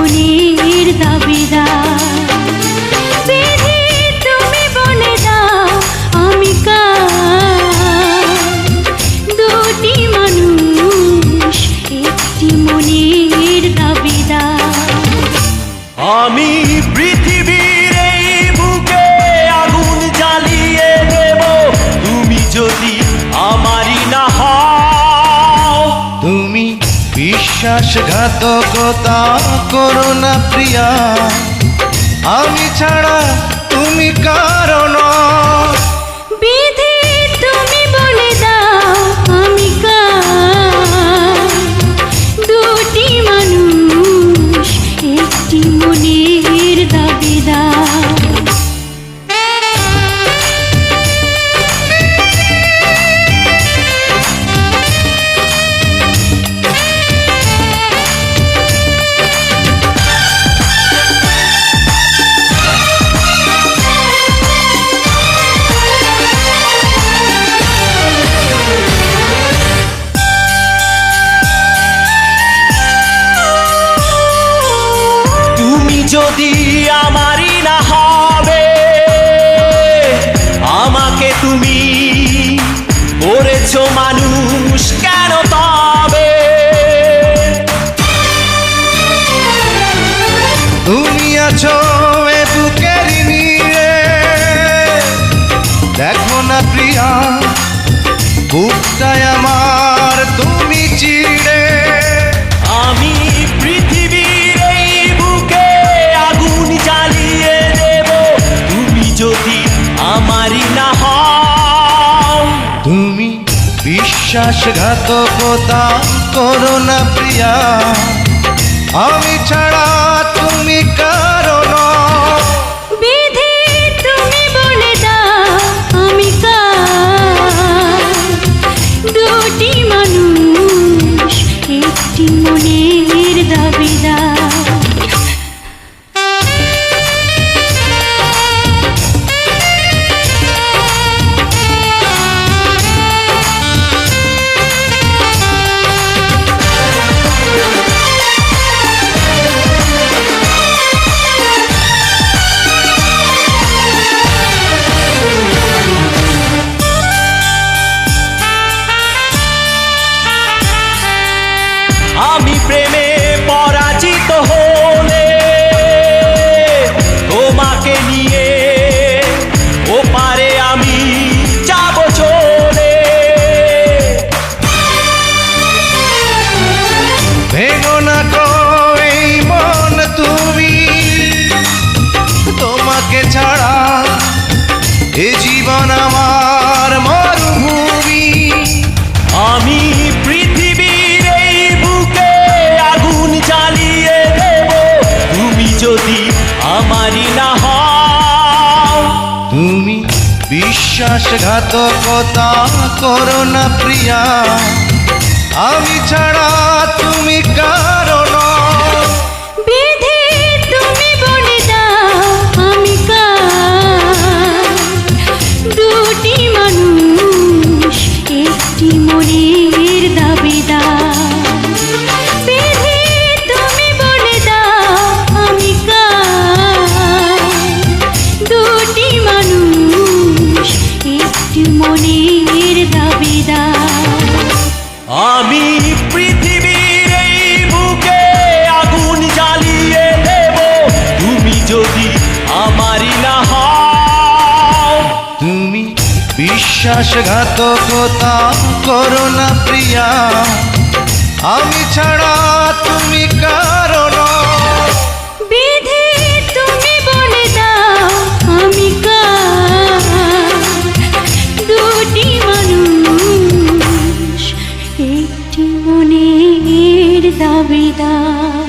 মনের দাবিদার। বিধি তুমি বলে দাও আমি কার, দুটি মানুষ একটি মনের দাবিদার। আমি পৃথিবীর এই বুকে আগুন জ্বালিয়ে দেব, তুমি যদি আমারই না হও। তুমি বিশ্বাসঘাতকতা করো না প্রিয়া, আমি ছাড়া তুমি কারণ। বিধি তুমি বলে দাও আমি কার, দুটি মানুষ একটি মনের দাবিদার। যদি আমারই না হবে, আমাকে তুমি করেছো মানুষ কেন তবে? তুমি আছো এ বুকের নিয়ে, দেখো না প্রিয়া বুকটায় আমার তুমি চিড়ে। আমি পৃথিবীর এই বুকে আগুন জ্বালিয়ে দেব, তুমি যদি আমারই না হও। তুমি বিশ্বাসঘাতকতা করো না প্রিয়া, আমি ছাড়া তুমি কারণ। বিধি তুমি বলে দাও আমি কার, দুটি মানুষ একটি মনের দাবিদার। আমি প্রেমে পরাজিত হলে তোমাকে নিয়ে ওপারে আমি যাব চলে। ভেঙো না গো এই মন তুমি, তোমাকে ছাড়া এ জীবন আমার মরুভূমি। আমি পৃথিবীর এই বুকে আগুন জ্বালিয়ে দেব, তুমি যদি আমারই না হও। তুমি বিশ্বাসঘাতকতা করো না প্রিয়া, আমি ছাড়া তুমি কারণ। বিধি তুমি বলে দাও আমি কার, দুটি মানুষ একটি মনের দাবিদার। বিধি তুমি বলে দাও আমি কার, দুটি মানুষ একটি মনের দাবিদার। আমি পৃথিবীর এই বুকে আগুন জ্বালিয়ে দেব, তুমি যদি আমারই না হও। তুমি বিশ্বাসঘাতকতা করো না প্রিয়া, আমি ছাড়া তুমি কারণ। বিধি তুমি বলে দাও আমি কার, দুটি মানুষ একটি মনের দাবিদার।